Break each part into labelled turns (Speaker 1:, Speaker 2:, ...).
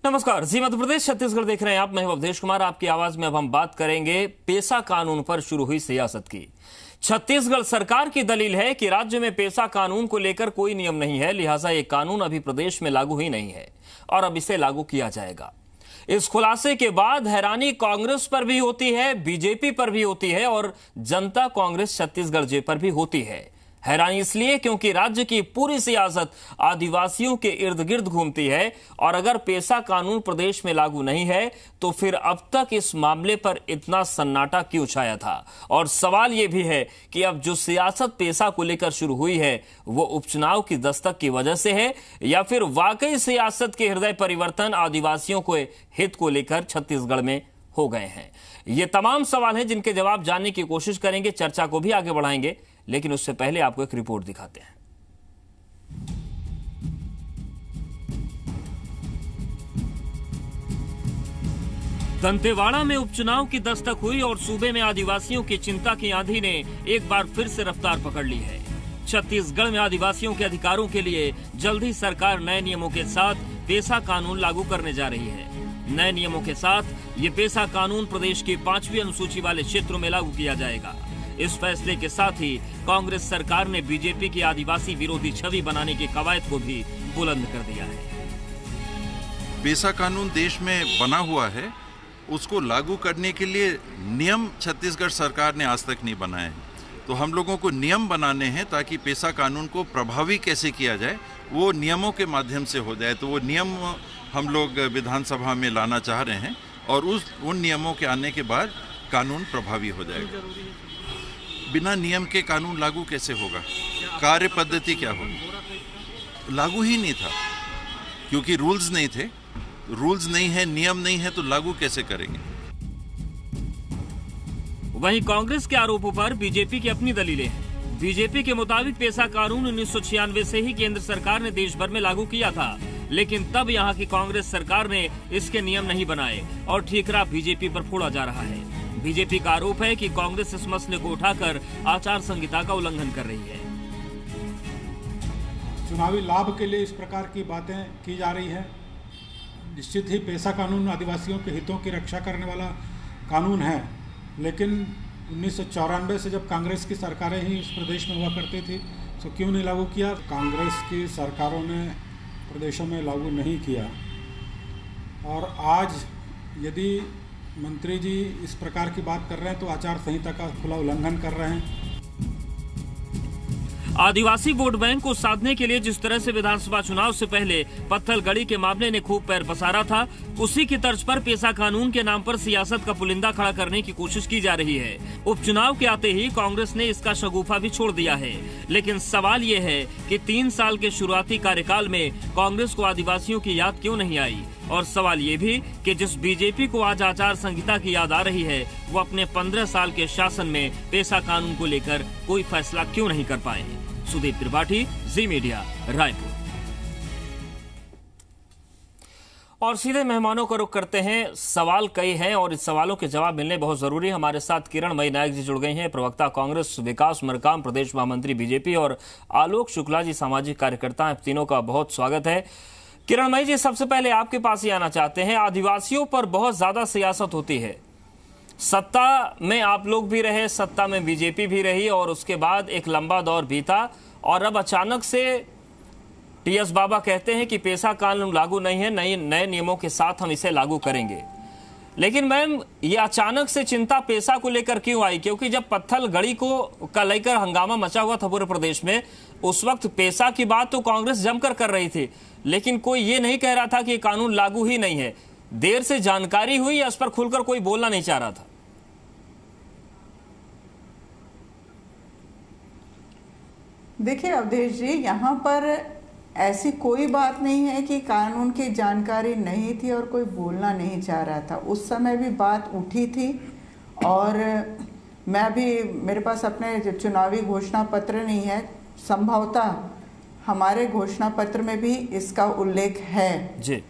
Speaker 1: नमस्कार, जी मध्य प्रदेश छत्तीसगढ़ देख रहे हैं आप। मैं हूं अवधेश कुमार। आपकी आवाज में अब हम बात करेंगे पेसा कानून पर शुरू हुई सियासत की। छत्तीसगढ़ सरकार की दलील है कि राज्य में पेसा कानून को लेकर कोई नियम नहीं है, लिहाजा ये कानून अभी प्रदेश में लागू ही नहीं है और अब इसे लागू किया जाएगा। इस खुलासे के बाद हैरानी कांग्रेस पर भी होती है, बीजेपी पर भी होती है और जनता कांग्रेस छत्तीसगढ़ जे पर भी होती है। हैरानी इसलिए क्योंकि राज्य की पूरी सियासत आदिवासियों के इर्द गिर्द घूमती है और अगर पेसा कानून प्रदेश में लागू नहीं है तो फिर अब तक इस मामले पर इतना सन्नाटा क्यों छाया था। और सवाल यह भी है कि अब जो सियासत पेसा को लेकर शुरू हुई है वो उपचुनाव की दस्तक की वजह से है या फिर वाकई सियासत के हृदय परिवर्तन आदिवासियों के हित को लेकर छत्तीसगढ़ में हो गए हैं। ये तमाम सवाल हैं जिनके जवाब जानने की कोशिश करेंगे, चर्चा को भी आगे बढ़ाएंगे, लेकिन उससे पहले आपको एक रिपोर्ट दिखाते हैं। दंतेवाड़ा में उपचुनाव की दस्तक हुई और सूबे में आदिवासियों की चिंता की आंधी ने एक बार फिर से रफ्तार पकड़ ली है। छत्तीसगढ़ में आदिवासियों के अधिकारों के लिए जल्द ही सरकार नए नियमों के साथ पेसा कानून लागू करने जा रही है। नए नियमों के साथ ये पेसा कानून प्रदेश की 5वीं अनुसूची वाले क्षेत्रों में लागू किया जाएगा। इस फैसले के साथ ही कांग्रेस सरकार ने बीजेपी की आदिवासी विरोधी छवि बनाने की कवायद को भी बुलंद कर दिया है।
Speaker 2: पेसा कानून देश में बना हुआ है, उसको लागू करने के लिए नियम छत्तीसगढ़ सरकार ने आज तक नहीं बनाए हैं। तो हम लोगों को नियम बनाने हैं ताकि पेसा कानून को प्रभावी कैसे किया जाए वो नियमों के माध्यम से हो जाए। तो वो नियम हम लोग विधानसभा में लाना चाह रहे हैं और उन नियमों के आने के बाद कानून प्रभावी हो जाएगा। बिना नियम के कानून लागू कैसे होगा? कार्य पद्धति क्या होगी? लागू ही नहीं था क्योंकि रूल्स नहीं थे। रूल्स नहीं है, नियम नहीं है तो लागू कैसे करेंगे?
Speaker 1: वहीं कांग्रेस के आरोपों पर बीजेपी की अपनी दलीलें हैं। बीजेपी के मुताबिक पेसा कानून 1996 से ही केंद्र सरकार ने देश भर में लागू किया था, लेकिन तब यहां की कांग्रेस सरकार ने इसके नियम नहीं बनाए और ठीकरा बीजेपी पर फोड़ा जा रहा है। बीजेपी का आरोप है कि कांग्रेस इस मसले को उठाकर आचार संहिता का उल्लंघन कर रही है।
Speaker 3: चुनावी लाभ के लिए इस प्रकार की बातें की जा रही है। निश्चित ही पेसा कानून आदिवासियों के हितों की रक्षा करने वाला कानून है, लेकिन 1994 से जब कांग्रेस की सरकारें ही इस प्रदेश में हुआ करती थी तो क्यों नहीं लागू किया? कांग्रेस की सरकारों ने प्रदेशों में लागू नहीं किया और आज यदि मंत्री जी इस प्रकार की बात कर रहे हैं तो आचार संहिता का खुला उल्लंघन कर रहे हैं।
Speaker 1: आदिवासी वोट बैंक को साधने के लिए जिस तरह से विधानसभा चुनाव से पहले पत्थलगड़ी के मामले ने खूब पैर पसारा था, उसी की तर्ज पर पेसा कानून के नाम पर सियासत का पुलिंदा खड़ा करने की कोशिश की जा रही है। उपचुनाव के आते ही कांग्रेस ने इसका शगुफा भी छोड़ दिया है, लेकिन सवाल ये है कि 3 साल के शुरुआती कार्यकाल में कांग्रेस को आदिवासियों की याद क्यों नहीं आई। और सवाल ये भी कि जिस बीजेपी को आज आचार संहिता की याद आ रही है वो अपने 15 साल के शासन में पेसा कानून को लेकर कोई फैसला क्यों नहीं कर पाए। सुदीप त्रिपाठी, जी मीडिया, रायपुर। और सीधे मेहमानों का रुख करते हैं। सवाल कई हैं और इस सवालों के जवाब मिलने बहुत जरूरी है। हमारे साथ किरणमयी नायक जी जुड़ गई हैं, प्रवक्ता कांग्रेस, विकास मरकाम प्रदेश महामंत्री बीजेपी, और आलोक शुक्ला जी सामाजिक कार्यकर्ता हैं। तीनों का बहुत स्वागत है। किरणमयी जी, सबसे पहले आपके पास ही आना चाहते हैं। आदिवासियों पर बहुत ज्यादा सियासत होती है। सत्ता में आप लोग भी रहे, सत्ता में बीजेपी भी रही और उसके बाद एक लंबा दौर बीता और अब अचानक से टीएस बाबा कहते हैं कि पेसा कानून लागू नहीं है, नए नियमों के साथ हम इसे लागू करेंगे। लेकिन मैम, ये अचानक से चिंता पेसा को लेकर क्यों आई? क्योंकि जब पत्थलगड़ी को लेकर हंगामा मचा हुआ था पूरे प्रदेश में, उस वक्त पेसा की बात तो कांग्रेस जमकर कर रही थी, लेकिन कोई ये नहीं कह रहा था कि कानून लागू ही नहीं है। देर से जानकारी हुई या इस पर खुलकर कोई बोलना नहीं चाह रहा था?
Speaker 4: देखिए अवधेश जी, यहाँ पर ऐसी कोई बात नहीं है कि कानून की जानकारी नहीं थी और कोई बोलना नहीं चाह रहा था। उस समय भी बात उठी थी और मैं भी, मेरे पास अपने चुनावी घोषणा पत्र नहीं है, संभवतः हमारे घोषणा पत्र में भी इसका उल्लेख है
Speaker 1: जी।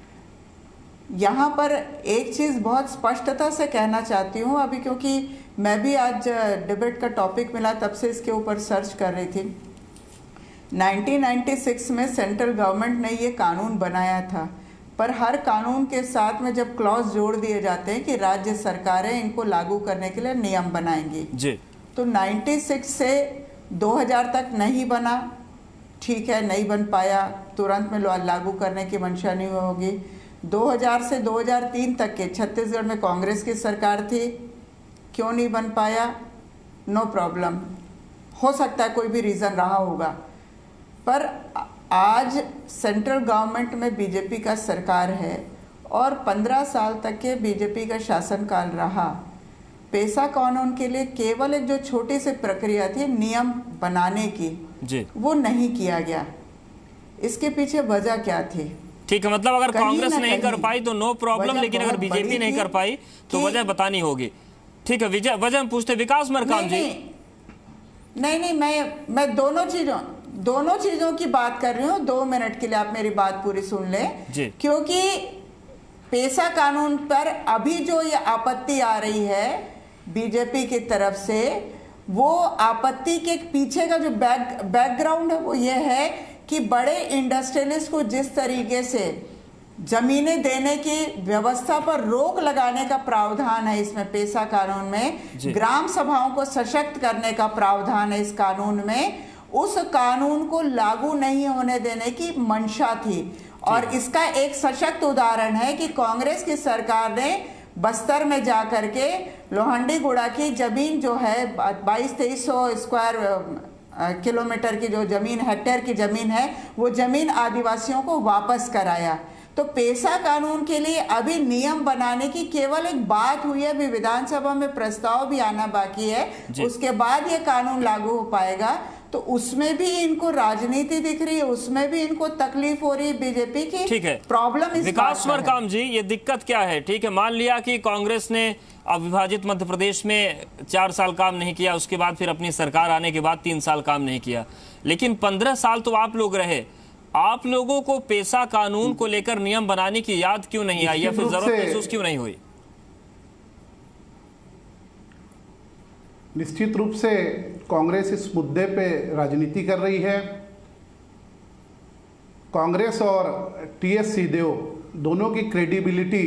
Speaker 4: यहाँ पर एक चीज़ बहुत स्पष्टता से कहना चाहती हूँ अभी, क्योंकि मैं भी आज डिबेट का टॉपिक मिला तब से इसके ऊपर सर्च कर रही थी। 1996 में सेंट्रल गवर्नमेंट ने ये कानून बनाया था। पर हर कानून के साथ में जब क्लॉज जोड़ दिए जाते हैं कि राज्य सरकारें इनको लागू करने के लिए नियम बनाएंगी
Speaker 1: जी,
Speaker 4: तो 96 से 2000 तक नहीं बना, ठीक है, नहीं बन पाया, तुरंत में लागू करने की मंशा नहीं होगी। 2000 से 2003 तक के छत्तीसगढ़ में कांग्रेस की सरकार थी, क्यों नहीं बन पाया? नो प्रॉब्लम, हो सकता है कोई भी रीज़न रहा होगा, पर आज सेंट्रल गवर्नमेंट में बीजेपी का सरकार है और 15 साल तक के बीजेपी का शासनकाल रहा। पेशा कानून के लिए केवल एक जो छोटी सी प्रक्रिया थी नियम बनाने की
Speaker 1: जी,
Speaker 4: वो नहीं किया गया। इसके पीछे वजह क्या थी?
Speaker 1: ठीक है, मतलब अगर कांग्रेस नहीं कर पाई तो नो प्रॉब्लम,
Speaker 4: वजह
Speaker 1: लेकिन अगर
Speaker 4: बहुत
Speaker 1: बीजेपी
Speaker 4: बड़ी
Speaker 1: नहीं
Speaker 4: थी
Speaker 1: कर पाई तो
Speaker 4: कि-
Speaker 1: वजह बतानी होगी। ठीक है, वजह हम पूछते विकास मरकाम जी।
Speaker 4: नहीं, मैं दोनों चीजों की बात कर रही हूँ। 2 मिनट के लिए आप मेरी बात पूरी सुन लें
Speaker 1: जी।
Speaker 4: क्योंकि पेशा कानून पर अभी जो ये आपत्ति आ रही है बीजेपी की तरफ से, वो आपत्ति के पीछे का जो बैकग्राउंड है वो ये है कि बड़े इंडस्ट्रियलिस्ट को जिस तरीके से जमीनें देने की व्यवस्था पर रोक लगाने का प्रावधान है इसमें पेशा कानून में, ग्राम सभाओं को सशक्त करने का प्रावधान है इस कानून में, उस कानून को लागू नहीं होने देने की मंशा थी। और इसका एक सशक्त उदाहरण है कि कांग्रेस की सरकार ने बस्तर में जाकर के लोहंडीगुड़ा की जमीन जो है 2200-2300 स्क्वायर किलोमीटर की जो जमीन, हेक्टेयर की जमीन है, वो जमीन आदिवासियों को वापस कराया। तो पेशा कानून के लिए अभी नियम बनाने की केवल एक बात हुई है, अभी विधानसभा में प्रस्ताव भी आना बाकी है, उसके बाद ये कानून लागू हो पाएगा। तो उसमें भी इनको राजनीति दिख रही है, उसमें भी इनको तकलीफ हो रही है बीजेपी की।
Speaker 1: ठीक है,
Speaker 4: प्रॉब्लम इस
Speaker 1: विकास मरकाम जी, ये दिक्कत क्या है? ठीक है, मान लिया कि कांग्रेस ने अविभाजित मध्य प्रदेश में 4 साल काम नहीं किया, उसके बाद फिर अपनी सरकार आने के बाद 3 साल काम नहीं किया, लेकिन 15 साल तो आप लोग रहे। आप लोगों को पेशा कानून को लेकर नियम बनाने की याद क्यों नहीं आई या फिर जरूरत महसूस क्यों नहीं हुई?
Speaker 5: निश्चित रूप से कांग्रेस इस मुद्दे पे राजनीति कर रही है। कांग्रेस और टीएस सिंहदेव दोनों की क्रेडिबिलिटी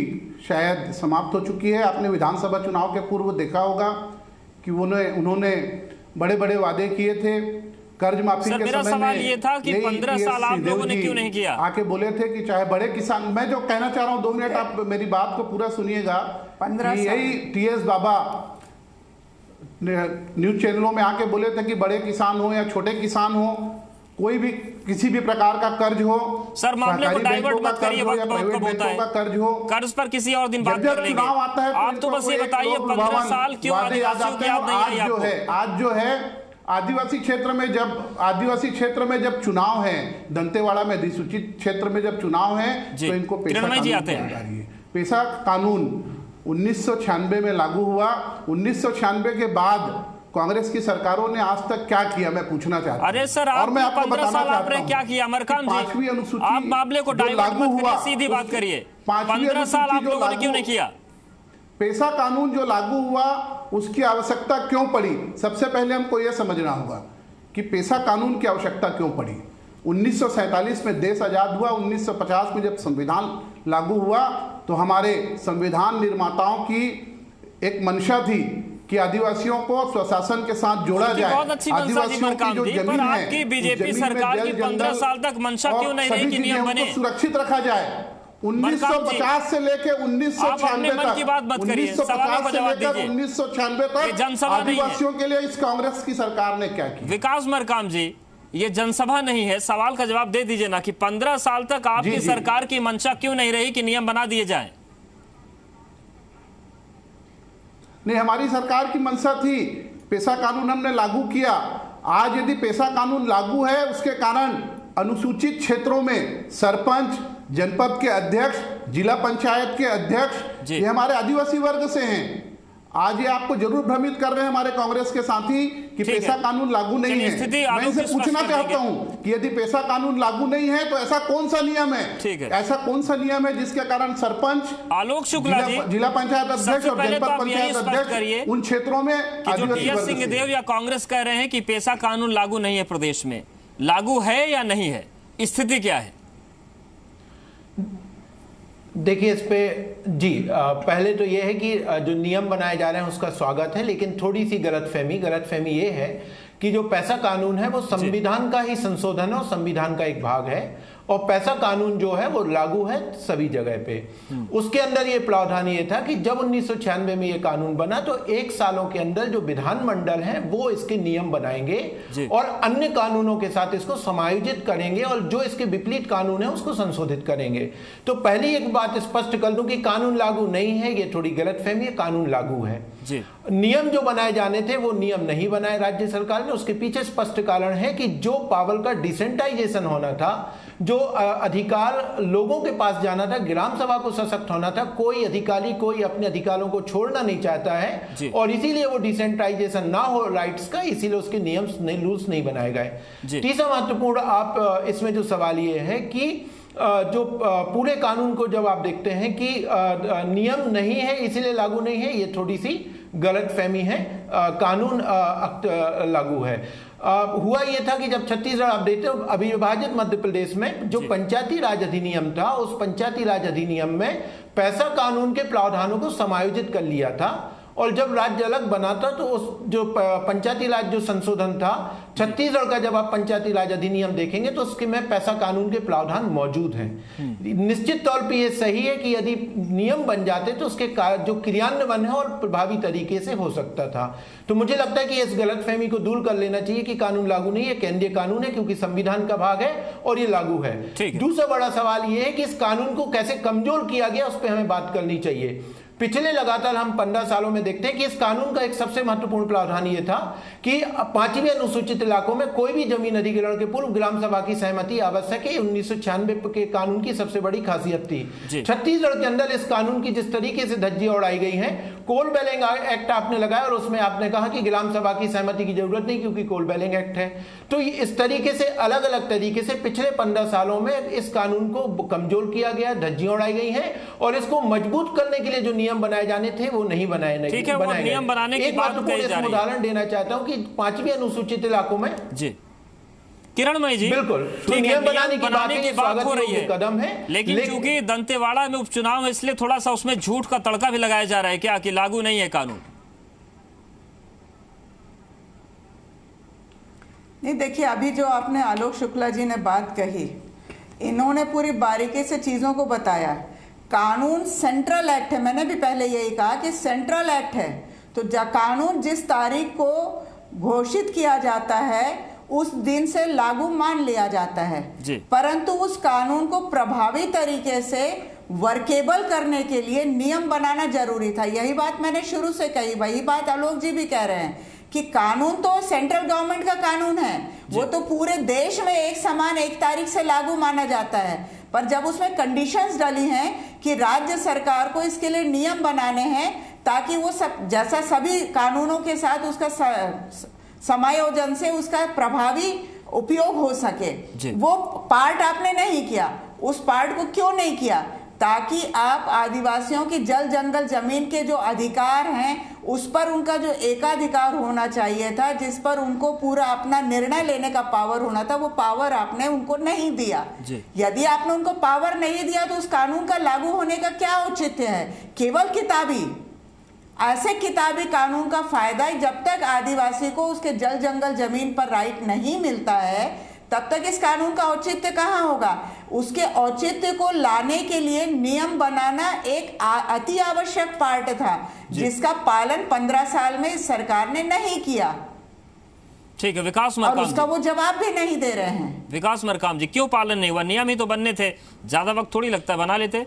Speaker 5: शायद समाप्त हो चुकी है। आपने विधानसभा चुनाव के पूर्व देखा होगा कि उन्होंने बड़े बड़े वादे किए थे। कर्ज माफी के
Speaker 1: मेरा
Speaker 5: समय
Speaker 1: सवाल
Speaker 5: में
Speaker 1: ये था कि 15 साल आप लोगों ने क्यों नहीं किया?
Speaker 5: आके बोले थे कि चाहे बड़े किसान, मैं जो कहना चाह रहा हूँ 2 मिनट आप मेरी बात को पूरा सुनिएगा।
Speaker 4: 15 साल
Speaker 5: यही टीएस बाबा न्यूज चैनलों में आके बोले थे कि बड़े किसान हो या छोटे किसान हो, कोई भी किसी भी प्रकार का कर्ज हो,
Speaker 1: सर मामले को डाइवर्ट मत करिए, वक्त बहुत कम होता है।
Speaker 5: कर्ज हो,
Speaker 1: कर्ज पर किसी और दिन बात कर लेंगे।
Speaker 5: चुनाव आता है
Speaker 1: आप तो बस ये बताइए 15 साल क्यों आदिवासियों की याद नहीं आई आपको?
Speaker 5: आज जो है आदिवासी क्षेत्र में जब चुनाव है, दंतेवाड़ा में अधिसूचित क्षेत्र में जब चुनाव है तो इनको पेशा कानून याद आ रही है। पेशा कानून 1996 में लागू हुआ। 1996 के बाद कांग्रेस की सरकारों ने आज तक क्या किया, मैं पूछना चाहता हूं।
Speaker 1: अरे सर,
Speaker 5: और मैं आपको
Speaker 1: 15 साल
Speaker 5: बताना
Speaker 1: आपने क्या किया? मरकाम जी,
Speaker 5: 5वीं अनुसूची
Speaker 1: आप मामले को डाइवर्ट मत करिए, सीधी बात करिए। 15 साल आप लोगों ने क्यों नहीं किया?
Speaker 5: पेशा कानून जो लागू हुआ उसकी आवश्यकता क्यों पड़ी? सबसे पहले हमको यह समझना होगा कि पेशा कानून की आवश्यकता क्यों पड़ी। 1947 में देश आजाद हुआ, 1950 में जब संविधान लागू हुआ तो हमारे संविधान निर्माताओं की एक मंशा थी कि आदिवासियों को स्वशासन के साथ जोड़ा जाए।
Speaker 1: बहुत अच्छी मंशा जी मरकाम जी, पर आपकी बीजेपी सरकार की 15 साल तक मंशा क्यों नहीं रही कि नियम बने?
Speaker 5: सुरक्षित रखा जाए। 1950 से लेके 1996 तक, 1950 से लेकर 1996 तक आदिवासियों के लिए इस कांग्रेस की सरकार ने क्या किया?
Speaker 1: विकास मरकाम जी, ये जनसभा नहीं है, सवाल का जवाब दे दीजिए ना कि 15 साल तक आपकी सरकार की मंशा क्यों नहीं रही कि नियम बना दिए जाएं?
Speaker 5: नहीं, हमारी सरकार की मंशा थी, पेशा कानून हमने लागू किया। आज यदि पेशा कानून लागू है, उसके कारण अनुसूचित क्षेत्रों में सरपंच, जनपद के अध्यक्ष, जिला पंचायत के अध्यक्ष, ये हमारे आदिवासी वर्ग से हैं। आज ये आपको जरूर भ्रमित कर रहे हैं हमारे कांग्रेस के साथी कि पेशा कानून लागू नहीं है। मैं इनसे पूछना चाहता हूं कि यदि पेशा कानून लागू नहीं है तो ऐसा कौन सा नियम है, ऐसा कौन सा नियम है जिसके कारण सरपंच,
Speaker 1: आलोक शुक्ला जी,
Speaker 5: जिला पंचायत अध्यक्ष और जनपद पंचायत अध्यक्ष उन क्षेत्रों में
Speaker 1: टीएस सिंहदेव या कांग्रेस कह रहे हैं कि पेशा कानून लागू नहीं है प्रदेश में, लागू है या नहीं है, स्थिति क्या है?
Speaker 6: देखिए इस पे जी पहले तो ये है कि जो नियम बनाए जा रहे हैं उसका स्वागत है, लेकिन थोड़ी सी गलतफहमी ये है कि जो पैसा कानून है वो संविधान का ही संशोधन है और संविधान का एक भाग है, और पैसा कानून जो है वो लागू है सभी जगह पे। उसके अंदर ये प्रावधान ये था कि जब 1996 में ये कानून बना तो 1 सालों के अंदर जो विधानमंडल है वो इसके नियम बनाएंगे और अन्य कानूनों के साथ इसको समायोजित करेंगे और जो इसके विपरीत कानून है उसको संशोधित करेंगे। तो पहली एक बात स्पष्ट कर दूं कि कानून लागू नहीं है, ये थोड़ी गलतफहमी है, कानून लागू है। नियम जो बनाए जाने थे वो नियम नहीं बनाए राज्य सरकार ने। उसके पीछे स्पष्ट कारण है कि जो पावर का डिसेंट्राइजेशन होना था, जो अधिकार लोगों के पास जाना था, ग्राम सभा को सशक्त होना था, कोई अधिकारी कोई अपने अधिकारों को छोड़ना नहीं चाहता है और इसीलिए वो डिसेंट्राइजेशन ना हो राइट्स का, इसीलिए उसके नियम रूल्स नहीं बनाए गए। तीसरा महत्वपूर्ण आप इसमें जो सवाल ये है कि जो पूरे कानून को जब आप देखते हैं कि नियम नहीं है इसलिए लागू नहीं है, ये थोड़ी सी गलतफहमी है। कानून लागू है। हुआ यह था कि जब छत्तीसगढ़ आप देखते हो अविभाजित मध्य प्रदेश में जो पंचायती राज अधिनियम था, उस पंचायती राज अधिनियम में पैसा कानून के प्रावधानों को समायोजित कर लिया था और जब राज्य अलग बना था तो उस जो पंचायती राज जो संशोधन था छत्तीसगढ़ का, जब आप पंचायती राज अधिनियम देखेंगे तो उसके में पैसा कानून के प्रावधान मौजूद हैं। निश्चित तौर पे ये सही है कि यदि नियम बन जाते तो उसके जो क्रियान्वयन है और प्रभावी तरीके से हो सकता था। तो मुझे लगता है कि इस गलतफहमी को दूर कर लेना चाहिए कि कानून लागू नहीं है, केंद्रीय कानून है क्योंकि संविधान का भाग है और ये लागू है। दूसरा बड़ा सवाल ये है कि इस कानून को कैसे कमजोर किया गया उस पर हमें बात करनी चाहिए। पिछले लगातार हम 15 सालों में देखते हैं कि इस कानून का एक सबसे महत्वपूर्ण प्रावधान ये था कि 5वीं अनुसूचित इलाकों में कोई भी जमीन अधिग्रहण के पूर्व ग्राम सभा की सहमति आवश्यक है। 1996 के कानून की सबसे बड़ी खासियत थी। छत्तीसगढ़ के अंदर इस कानून की जिस तरीके से धज्जियां उड़ाई गई हैं, कोल बैलिंग एक्ट आपने लगाया और उसमें आपने कहा कि ग्राम सभा की सहमति की जरूरत नहीं क्योंकि कोल बैलिंग एक्ट है। तो इस तरीके से अलग अलग तरीके से पिछले 15 सालों में इस कानून को कमजोर किया गया, धज्जियां उड़ाई गई हैं और इसको मजबूत करने के लिए जो नियम बनाए जाने थे वो नहीं बनाए नहीं।
Speaker 1: ठीक है, वो नियम बनाने की बात कही जा रही है।
Speaker 6: उदाहरण देना चाहता हूं कि 5वीं अनुसूचित इलाकों में
Speaker 1: किरणमयी जी
Speaker 6: बिल्कुल तो नियम बनाने की बात हो रही है,
Speaker 1: कदम है, लेकिन चूंकि दंतेवाड़ा में उपचुनाव है इसलिए थोड़ा सा उसमें झूठ का तड़का भी लगाया जा रहा है क्या कि लागू नहीं है कानून?
Speaker 4: नहीं, देखिए अभी जो आपने आलोक शुक्ला जी ने बात कही, इन्होंने पूरी बारीकी से चीजों को बताया। कानून सेंट्रल एक्ट है, मैंने भी पहले यही कहा कि सेंट्रल एक्ट है। तो कानून जिस तारीख को घोषित किया जाता है उस दिन से लागू मान लिया जाता है, परंतु उस कानून को प्रभावी तरीके से वर्केबल करने के लिए नियम बनाना जरूरी था। यही बात मैंने शुरू से कही, वही बात आलोक जी भी कह रहे हैं कि कानून तो सेंट्रल गवर्नमेंट का कानून है, वो तो पूरे देश में एक समान 1 तारीख से लागू माना जाता है। पर जब उसमें कंडीशंस डाली हैं कि राज्य सरकार को इसके लिए नियम बनाने हैं ताकि वो सब जैसा सभी कानूनों के साथ उसका समायोजन से उसका प्रभावी उपयोग हो सके, वो पार्ट आपने नहीं किया। उस पार्ट को क्यों नहीं किया? ताकि आप आदिवासियों की जल जंगल जमीन के जो अधिकार हैं उस पर उनका जो एकाधिकार होना चाहिए था, जिस पर उनको पूरा अपना निर्णय लेने का पावर होना था, वो पावर आपने उनको नहीं दिया। यदि आपने उनको पावर नहीं दिया तो उस कानून का लागू होने का क्या औचित्य है? केवल किताबी, ऐसे किताबी कानून का फायदा जब तक आदिवासी को उसके जल जंगल जमीन पर राइट नहीं मिलता है तब तक इस कानून का औचित्य कहाँ होगा? उसके औचित्य को लाने के लिए नियम बनाना एक अति आवश्यक पार्ट था जिसका पालन 15 साल में इस सरकार ने नहीं किया।
Speaker 1: ठीक है, विकास मरकाम,
Speaker 4: और उसका वो जवाब भी नहीं दे रहे हैं।
Speaker 1: विकास मरकाम जी, क्यों पालन नहीं हुआ? नियम ही तो बनने थे, ज्यादा वक्त थोड़ी लगता है, बना लेते।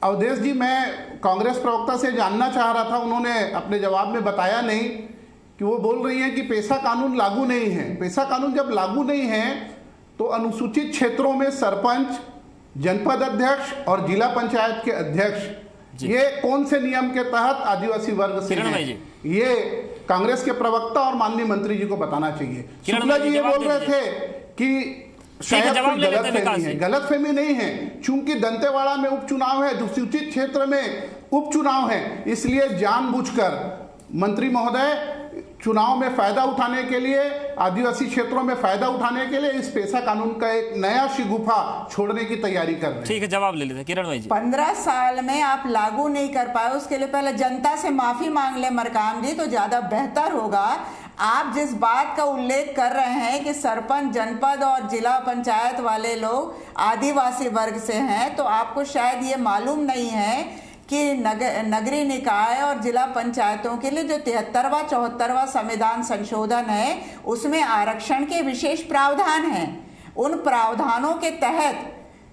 Speaker 5: अवधेश जी मैं कांग्रेस प्रवक्ता से जानना चाह रहा था, उन्होंने अपने जवाब में बताया नहीं कि वो बोल रही हैं कि पैसा कानून लागू नहीं है। पैसा कानून जब लागू नहीं है तो अनुसूचित क्षेत्रों में सरपंच, जनपद अध्यक्ष और जिला पंचायत के अध्यक्ष ये कौन से नियम के तहत आदिवासी वर्ग से हैं? ये कांग्रेस के प्रवक्ता और माननीय मंत्री जी को बताना चाहिए। शुक्ला जी ये बोल रहे थे कि शायद कोई गलतफहमी है। गलतफहमी नहीं है, चूंकि दंतेवाड़ा में उपचुनाव है, अनुसूचित क्षेत्र में उपचुनाव है, इसलिए जानबूझकर मंत्री महोदय चुनाव में फायदा उठाने के लिए, आदिवासी क्षेत्रों में फायदा उठाने के लिए इस पेशा कानून का एक नया शिगुफा छोड़ने की तैयारी कर रहे हैं।
Speaker 1: ठीक है, जवाब ले लेते किरण भाई जी।
Speaker 4: 15 साल में आप लागू नहीं कर पाए, उसके लिए पहले जनता से माफी मांग ले मरकाम जी, तो ज्यादा बेहतर होगा। आप जिस बात का उल्लेख कर रहे हैं कि सरपंच, जनपद और जिला पंचायत वाले लोग आदिवासी वर्ग से हैं, तो आपको शायद ये मालूम नहीं है कि नगरीय निकाय और जिला पंचायतों के लिए जो 73वां 74वां संविधान संशोधन है, उसमें आरक्षण के विशेष प्रावधान हैं। उन प्रावधानों के तहत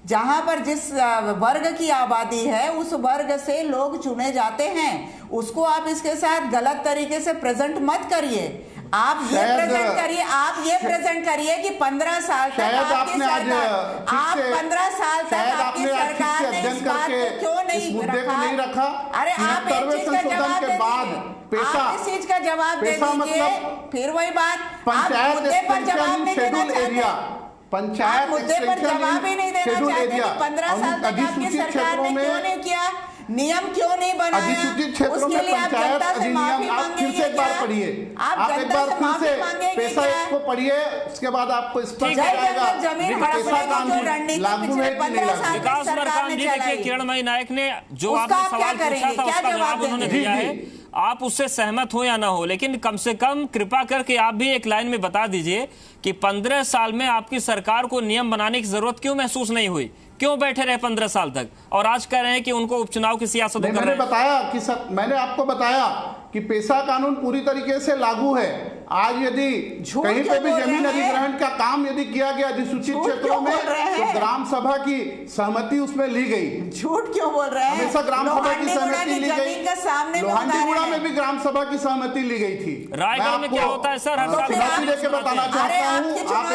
Speaker 4: जहां पर जिस वर्ग की आबादी है उस वर्ग से लोग चुने जाते हैं, उसको आप इसके साथ गलत तरीके से प्रेजेंट मत करिए। आप ये प्रेजेंट करिए, आप ये प्रेजेंट करिए कि 15 साल तक आपकी सरकार, आप 15 साल तक आपकी सरकार ने इस बात को क्यों नहीं रखा? अरे आप इस चीज का जवाब दे दीजिए, आप इस चीज का जवाब दे दीजिए। फिर वही बात, आप मुद्दे पर जवाब नहीं देना चाहते, पंचायत मुद्दे पर जवाब ही नहीं देना चाहते कि 15 साल तक आपकी सरकार ने क्यों नहीं किया, नियम क्यों नहीं बनाया?
Speaker 5: अधिसूचित क्षेत्रों में पंचायत अधिनियम आप फिर से एक बार पढ़िए, आप एक बार फिर से पेशा को पढ़िए, उसके बाद आपको स्पष्ट हो जाएगा पेशा कानून लागू है कि नहीं लागू।
Speaker 1: विकास मरकाम जी, देखिए किरणमयी नायक ने जो आपने सवाल पूछा था उसका जवाब उन्होंने दिया है। आप उससे सहमत हो या ना हो, लेकिन कम से कम कृपा करके आप भी एक लाइन में बता दीजिए कि 15 साल में आपकी सरकार को नियम बनाने की जरूरत क्यों महसूस नहीं हुई? क्यों बैठे रहे 15 साल तक और आज कह रहे हैं कि उनको उपचुनाव की सियासत?
Speaker 5: मैंने बताया कि मैंने आपको बताया कि पेशा कानून पूरी तरीके से लागू है। आज यदि कहीं पे भी जमीन अधिग्रहण का काम यदि किया गया अधिसूचित क्षेत्रों में, तो ग्राम सभा की सहमति उसमें ली गई।
Speaker 4: झूठ क्यों बोल रहे हैं?
Speaker 5: हमेशा ग्राम सभा की सहमति ली गई, लोहांडीगुड़ा में भी ग्राम सभा की सहमति ली गई थी।
Speaker 1: रायगढ़ में क्या होता है सर?
Speaker 5: चुनौती देकर बताना चाहता हूँ, आप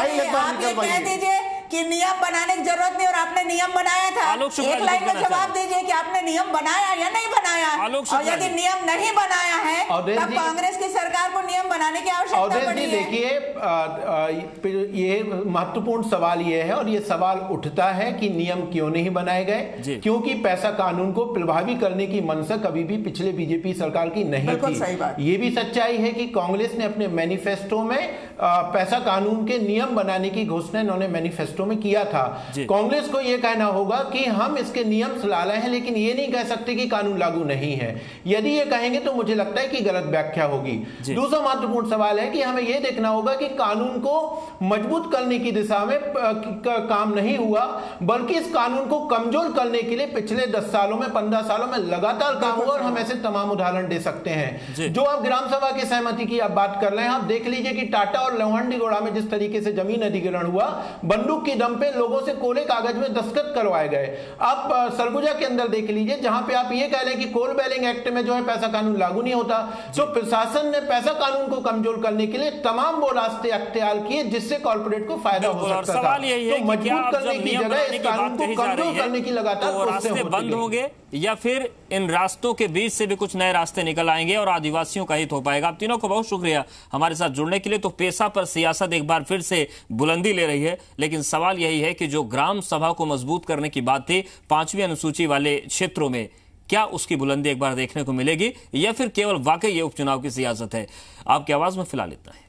Speaker 5: एक बार
Speaker 4: कह दीजिए कि नियम बनाने की जरूरत नहीं और आपने नियम बनाया था। एक लाइन में जवाब दीजिए कि आपने नियम बनाया या नहीं बनाया, और यदि नियम नहीं बनाया है तब कांग्रेस की सरकार को नियम बनाने की आवश्यकता पड़ी है।
Speaker 6: देखिए, ये महत्वपूर्ण सवाल ये है और ये सवाल उठता है कि नियम क्यों नहीं बनाए गए, क्योंकि पैसा कानून को प्रभावी करने की मंशा कभी भी पिछले बीजेपी सरकार की नहीं थी। ये भी सच्चाई है कि कांग्रेस ने अपने मैनिफेस्टो में पैसा कानून के नियम बनाने की घोषणा इन्होंने मैनिफेस्टो में किया था। कांग्रेस को यह कहना होगा कि हम इसके नियम ला रहे हैं, लेकिन ये नहीं कह सकते कि कानून लागू नहीं है। यदि ये कहेंगे तो मुझे लगता है कि गलत व्याख्या होगी। दूसरा महत्वपूर्ण सवाल है कि हमें यह देखना होगा कि कानून को मजबूत करने की दिशा में काम नहीं हुआ, बल्कि इस कानून को कमजोर करने के लिए पिछले 10 सालों में 15 सालों में लगातार काम हुआ और हम ऐसे तमाम उदाहरण दे सकते हैं। जो आप ग्राम सभा की सहमति की आप बात कर रहे हैं, आप देख लीजिए कि टाटा और लोहांडीगुड़ा में जिस तरीके से जमीन अधिग्रहण हुआ, बंदूक की दम पे लोगों से कोले कागज में दस्तखत करवाए गए। आप सरगुजा के अंदर देख लीजिए, जहां पे आप ये कह रहे हैं कि कोल बेलिंग एक्ट में जो है पैसा कानून लागू नहीं होता, तो प्रशासन ने पैसा कानून को कमजोर करने के लिए तमाम वो रास्ते अख्तियार किए जिससे कॉर्पोरेट को फायदा हो सकता था।
Speaker 1: सवाल यही है कि क्या
Speaker 6: करने की जगह इस कानून को कमजोर करने की लगातार
Speaker 1: रास्ते बंद होंगे या फिर इन रास्तों के बीच से भी कुछ नए रास्ते निकल आएंगे और आदिवासियों का हित हो पाएगा? आप तीनों को बहुत शुक्रिया हमारे साथ जुड़ने के लिए। तो पेशा पर सियासत एक बार फिर से बुलंदी ले रही है, लेकिन सवाल यही है कि जो ग्राम सभा को मजबूत करने की बात थी 5वीं अनुसूची वाले क्षेत्रों में, क्या उसकी बुलंदी एक बार देखने को मिलेगी या फिर केवल वाकई ये उपचुनाव की सियासत है? आपकी आवाज में फिलहाल इतना है।